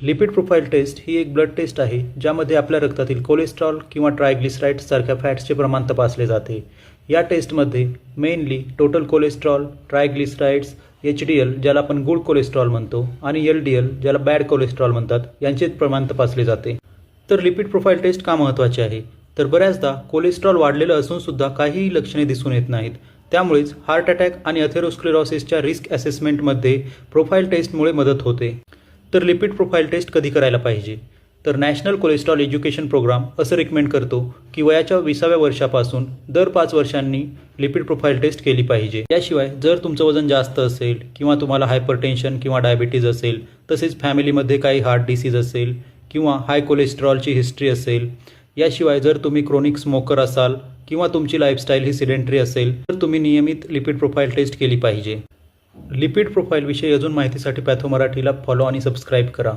Lipid profile taste ही एक blood taste आहे ज्यामध्ये आपल्या रक्तातील कोलेस्ट्रॉल किंवा ट्रायग्लिसराइड्स सारख्या फॅट्सचे प्रमाण तपासले जाते. या टेस्टमध्ये mainly total cholesterol, triglycerides, HDL ज्याला आपण गुड कोलेस्ट्रॉल म्हणतो आणि LDL ज्याला बॅड कोलेस्ट्रॉल म्हणतात यांचे प्रमाण तपासले जाते. तर लिपिड प्रोफाइल टेस्ट का महत्त्वाचे आहे? तर बऱ्याचदा कोलेस्ट्रॉल वाढलेलं असूनसुद्धा काहीही लक्षणे दिसून येत नाहीत. त्यामुळेच हार्ट अटॅक आणि अथेरोस्क्लेरोसिसच्या रिस्क असेसमेंटमध्ये प्रोफाइल टेस्टमुळे मदत होते. तर लिपिड प्रोफाइल टेस्ट कधी करायला पाहिजे? तर नॅशनल कोलेस्ट्रॉल एज्युकेशन प्रोग्राम असं रिकमेंड करतो की वयाच्या 20व्या वर्षापासून दर 5 वर्षांनी लिपिड प्रोफाइल टेस्ट केली पाहिजे. याशिवाय जर तुमचं वजन जास्त असेल किंवा तुम्हाला हायपरटेन्शन किंवा डायबिटीज असेल, तसेच फॅमिलीमध्ये काही हार्ट डिसीज असेल किंवा हाय कोलेस्ट्रॉलची हिस्ट्री असेल, याशिवाय जर तुम्ही क्रोनिक स्मोकर असाल किंवा तुमची लाईफस्टाईल ही सिडेंटरी असेल तर तुम्ही नियमित लिपिड प्रोफाइल टेस्ट केली पाहिजे. लिपिड प्रोफाइलविषयी अजून माहितीसाठी पॅथो मराठीला फॉलो आणि सबस्क्राईब करा.